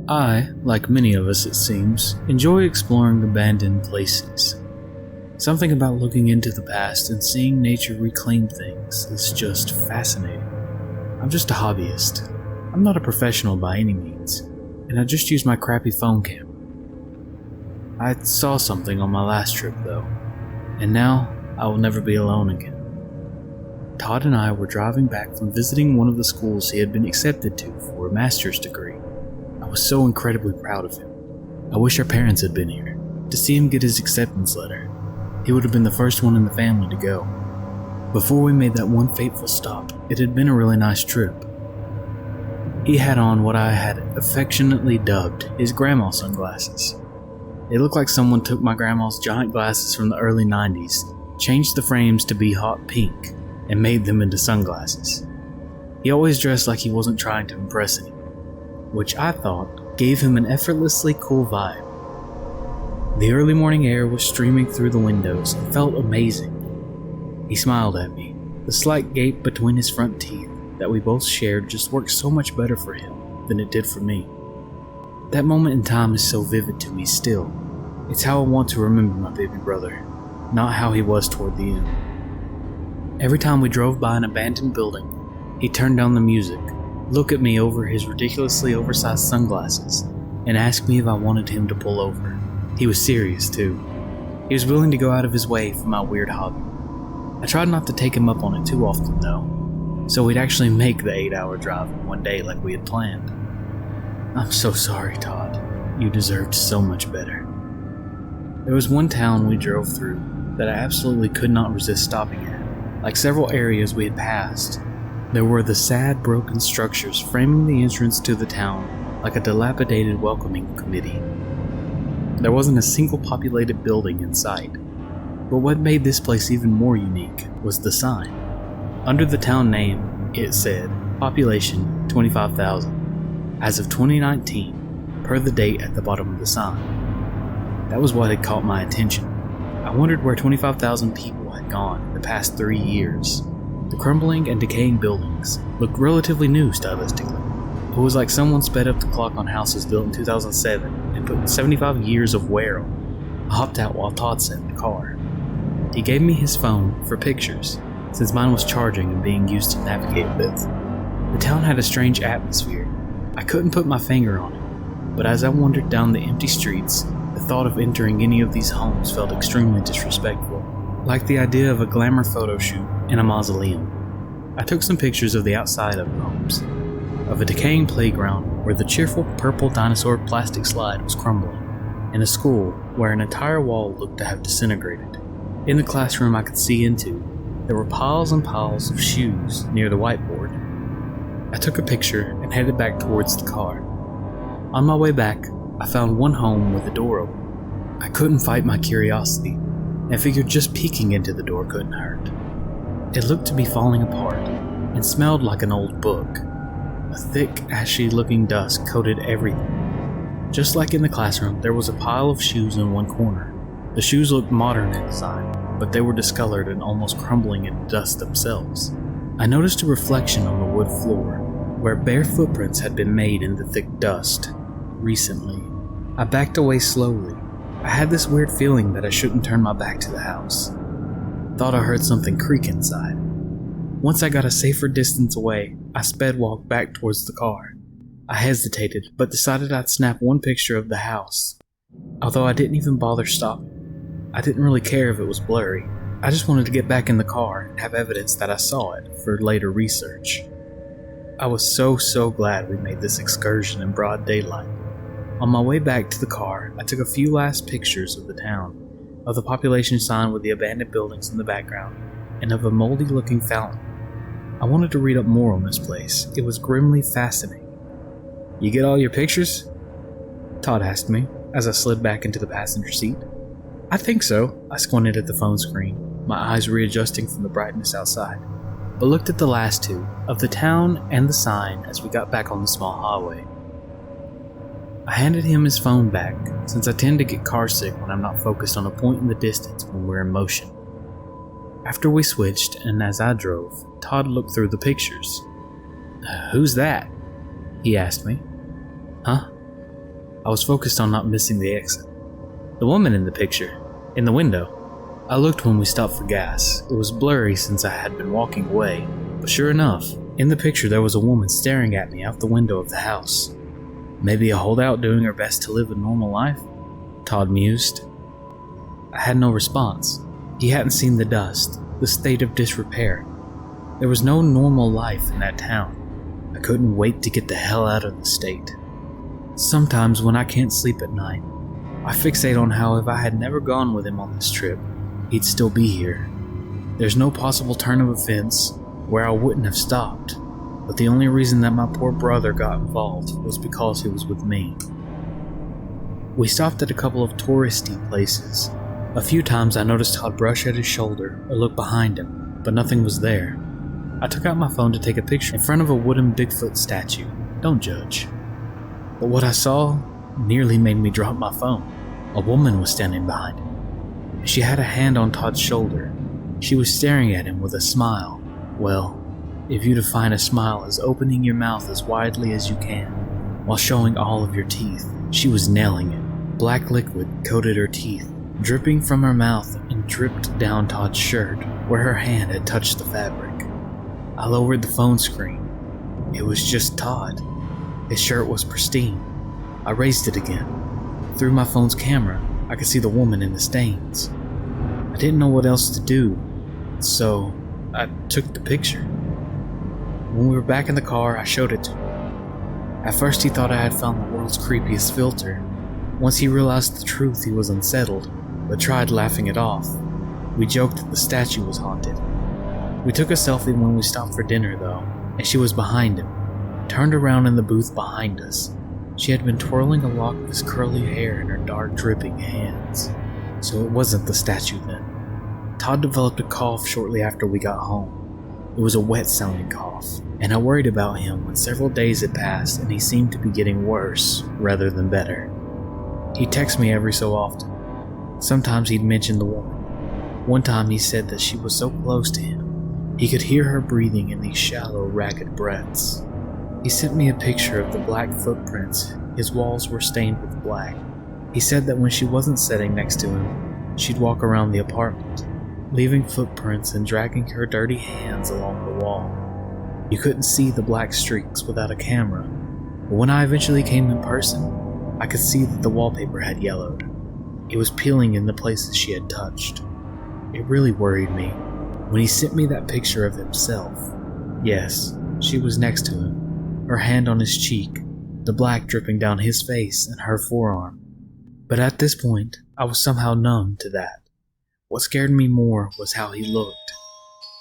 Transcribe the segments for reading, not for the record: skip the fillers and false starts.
I, like many of us it seems, enjoy exploring abandoned places. Something about looking into the past and seeing nature reclaim things is just fascinating. I'm just a hobbyist. I'm not a professional by any means, and I just use my crappy phone camera. I saw something on my last trip though, and now I will never be alone again. Todd and I were driving back from visiting one of the schools he had been accepted to for a master's degree. I was so incredibly proud of him. I wish our parents had been here to see him get his acceptance letter. He would have been the first one in the family to go. Before we made that one fateful stop, it had been a really nice trip. He had on what I had affectionately dubbed his grandma sunglasses. It looked like someone took my grandma's giant glasses from the early 90s, changed the frames to be hot pink, and made them into sunglasses. He always dressed like he wasn't trying to impress anyone, which I thought gave him an effortlessly cool vibe. The early morning air was streaming through the windows and felt amazing. He smiled at me. The slight gape between his front teeth that we both shared just worked so much better for him than it did for me. That moment in time is so vivid to me still. It's how I want to remember my baby brother, not how he was toward the end. Every time we drove by an abandoned building, he turned down the music, looked at me over his ridiculously oversized sunglasses, and asked me if I wanted him to pull over. He was serious too. He was willing to go out of his way for my weird hobby. I tried not to take him up on it too often though, so we'd actually make the 8-hour drive in one day like we had planned. I'm so sorry, Todd. You deserved so much better. There was one town we drove through that I absolutely could not resist stopping at. Like several areas we had passed, there were the sad, broken structures framing the entrance to the town like a dilapidated welcoming committee. There wasn't a single populated building in sight, but what made this place even more unique was the sign. Under the town name, it said, population 25,000, as of 2019, per the date at the bottom of the sign. That was what had caught my attention. I wondered where 25,000 people had gone in the past 3 years. The crumbling and decaying buildings looked relatively new stylistically. It was like someone sped up the clock on houses built in 2007 and put 75 years of wear on. I hopped out while Todd sat in the car. He gave me his phone for pictures, since mine was charging and being used to navigate with. The town had a strange atmosphere. I couldn't put my finger on it, but as I wandered down the empty streets, the thought of entering any of these homes felt extremely disrespectful, like the idea of a glamour photo shoot in a mausoleum. I took some pictures of the outside of the homes, of a decaying playground where the cheerful purple dinosaur plastic slide was crumbling, and a school where an entire wall looked to have disintegrated. In the classroom I could see into, there were piles and piles of shoes near the whiteboard. I took a picture and headed back towards the car. On my way back, I found one home with the door open. I couldn't fight my curiosity, and figured just peeking into the door couldn't hurt. It looked to be falling apart, and smelled like an old book. A thick, ashy-looking dust coated everything. Just like in the classroom, there was a pile of shoes in one corner. The shoes looked modern in design, but they were discolored and almost crumbling into dust themselves. I noticed a reflection on the wood floor, where bare footprints had been made in the thick dust. Recently, I backed away slowly. I had this weird feeling that I shouldn't turn my back to the house. Thought I heard something creak inside. Once I got a safer distance away, I sped walk back towards the car. I hesitated, but decided I'd snap one picture of the house. Although I didn't even bother stopping. I didn't really care if it was blurry. I just wanted to get back in the car and have evidence that I saw it for later research. I was so glad we made this excursion in broad daylight. On my way back to the car, I took a few last pictures of the town, of the population sign with the abandoned buildings in the background, and of a moldy-looking fountain. I wanted to read up more on this place. It was grimly fascinating. "You get all your pictures?" Todd asked me, as I slid back into the passenger seat. "I think so." I squinted at the phone screen, my eyes readjusting from the brightness outside, but looked at the last two, of the town and the sign, as we got back on the small highway. I handed him his phone back, since I tend to get carsick when I'm not focused on a point in the distance when we're in motion. After we switched, and as I drove, Todd looked through the pictures. "Who's that?" he asked me. "Huh?" I was focused on not missing the exit. The woman in the picture, in the window. I looked when we stopped for gas. It was blurry since I had been walking away, but sure enough, in the picture there was a woman staring at me out the window of the house. Maybe a holdout doing her best to live a normal life? Todd mused. I had no response. He hadn't seen the dust, the state of disrepair. There was no normal life in that town. I couldn't wait to get the hell out of the state. Sometimes when I can't sleep at night, I fixate on how if I had never gone with him on this trip, he'd still be here. There's no possible turn of events where I wouldn't have stopped, but the only reason that my poor brother got involved was because he was with me. We stopped at a couple of touristy places. A few times I noticed Todd brush at his shoulder or look behind him, but nothing was there. I took out my phone to take a picture in front of a wooden Bigfoot statue. Don't judge. But what I saw nearly made me drop my phone. A woman was standing behind him. She had a hand on Todd's shoulder. She was staring at him with a smile. Well, if you define a smile as opening your mouth as widely as you can, while showing all of your teeth, she was nailing it. Black liquid coated her teeth, dripping from her mouth and dripped down Todd's shirt, where her hand had touched the fabric. I lowered the phone screen. It was just Todd. His shirt was pristine. I raised it again. Through my phone's camera, I could see the woman in the stains. I didn't know what else to do, so I took the picture. When we were back in the car, I showed it to him. At first he thought I had found the world's creepiest filter. Once he realized the truth, he was unsettled, but tried laughing it off. We joked that the statue was haunted. We took a selfie when we stopped for dinner though, and she was behind him, turned around in the booth behind us. She had been twirling a lock of his curly hair in her dark, dripping hands. So it wasn't the statue then. Todd developed a cough shortly after we got home. It was a wet-sounding cough, and I worried about him when several days had passed and he seemed to be getting worse rather than better. He'd text me every so often. Sometimes he'd mention the woman. One time he said that she was so close to him, he could hear her breathing in these shallow, ragged breaths. He sent me a picture of the black footprints. His walls were stained with black. He said that when she wasn't sitting next to him, she'd walk around the apartment, leaving footprints and dragging her dirty hands along the wall. You couldn't see the black streaks without a camera, but when I eventually came in person, I could see that the wallpaper had yellowed. It was peeling in the places she had touched. It really worried me when he sent me that picture of himself. Yes, she was next to him. Her hand on his cheek, the black dripping down his face and her forearm. But at this point, I was somehow numb to that. What scared me more was how he looked.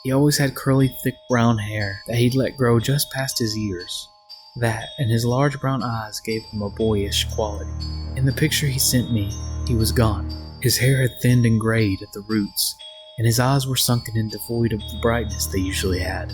He always had curly, thick brown hair that he'd let grow just past his ears. That and his large brown eyes gave him a boyish quality. In the picture he sent me, he was gone. His hair had thinned and grayed at the roots, and his eyes were sunken and devoid of the brightness they usually had.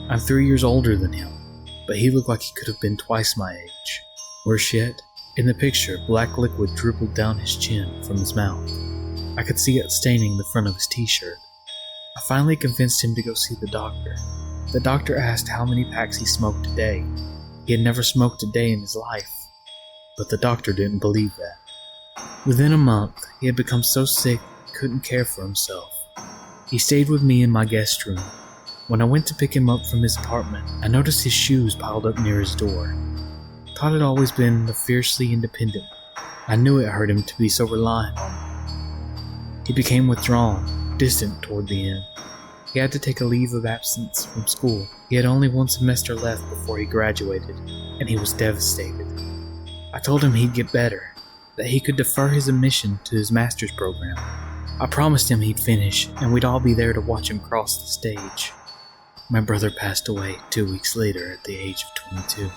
I'm 3 years older than him, but he looked like he could have been twice my age. Worse yet, in the picture, black liquid dribbled down his chin from his mouth. I could see it staining the front of his t-shirt. I finally convinced him to go see the doctor. The doctor asked how many packs he smoked a day. He had never smoked a day in his life, but the doctor didn't believe that. Within a month, he had become so sick he couldn't care for himself. He stayed with me in my guest room. When I went to pick him up from his apartment, I noticed his shoes piled up near his door. Todd had always been the fiercely independent. I knew it hurt him to be so reliant on me. He became withdrawn, distant toward the end. He had to take a leave of absence from school. He had only one semester left before he graduated, and he was devastated. I told him he'd get better, that he could defer his admission to his master's program. I promised him he'd finish, and we'd all be there to watch him cross the stage. My brother passed away 2 weeks later at the age of 22.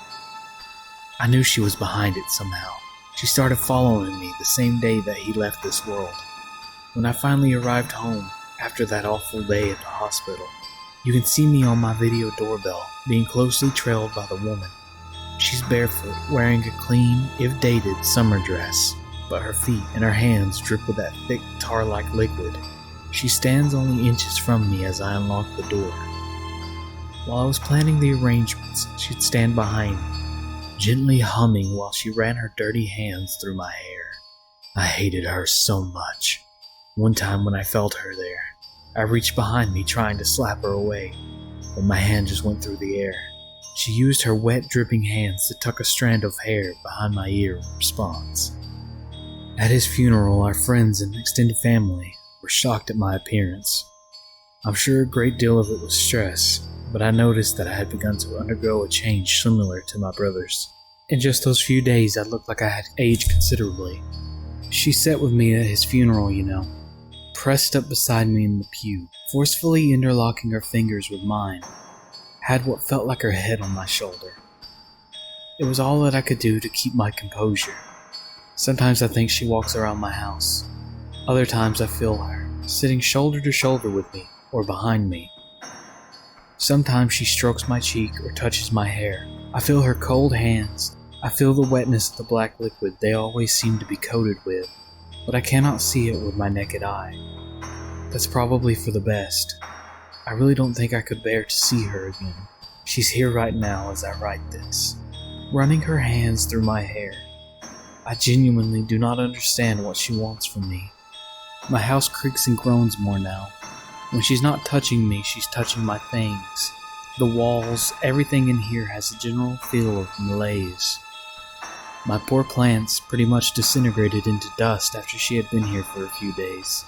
I knew she was behind it somehow. She started following me the same day that he left this world. When I finally arrived home, after that awful day at the hospital, you can see me on my video doorbell, being closely trailed by the woman. She's barefoot, wearing a clean, if dated, summer dress, but her feet and her hands drip with that thick, tar-like liquid. She stands only inches from me as I unlock the door. While I was planning the arrangements, she'd stand behind me, gently humming while she ran her dirty hands through my hair. I hated her so much. One time when I felt her there, I reached behind me trying to slap her away, but my hand just went through the air. She used her wet, dripping hands to tuck a strand of hair behind my ear in response. At his funeral, our friends and extended family were shocked at my appearance. I'm sure a great deal of it was stress, but I noticed that I had begun to undergo a change similar to my brother's. In just those few days, I looked like I had aged considerably. She sat with me at his funeral, pressed up beside me in the pew, forcefully interlocking her fingers with mine, had what felt like her head on my shoulder. It was all that I could do to keep my composure. Sometimes I think she walks around my house. Other times I feel her, sitting shoulder to shoulder with me or behind me. Sometimes she strokes my cheek or touches my hair. I feel her cold hands. I feel the wetness of the black liquid they always seem to be coated with, but I cannot see it with my naked eye. That's probably for the best. I really don't think I could bear to see her again. She's here right now as I write this, running her hands through my hair. I genuinely do not understand what she wants from me. My house creaks and groans more now. When she's not touching me, she's touching my things. The walls, everything in here has a general feel of malaise. My poor plants pretty much disintegrated into dust after she had been here for a few days.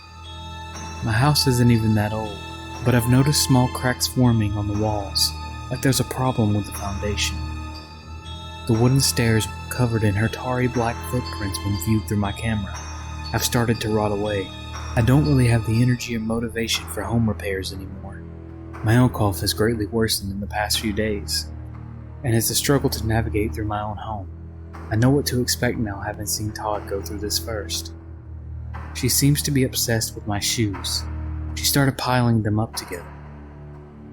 My house isn't even that old, but I've noticed small cracks forming on the walls, like there's a problem with the foundation. The wooden stairs were covered in her tarry black footprints when viewed through my camera. I've started to rot away. I don't really have the energy or motivation for home repairs anymore. My own cough has greatly worsened in the past few days, and it's a struggle to navigate through my own home. I know what to expect now, having seen Todd go through this first. She seems to be obsessed with my shoes. She started piling them up together.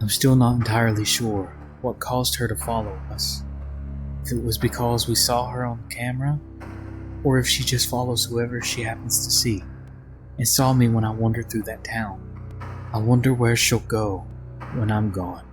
I'm still not entirely sure what caused her to follow us. If it was because we saw her on camera, or if she just follows whoever she happens to see, and saw me when I wandered through that town. I wonder where she'll go when I'm gone.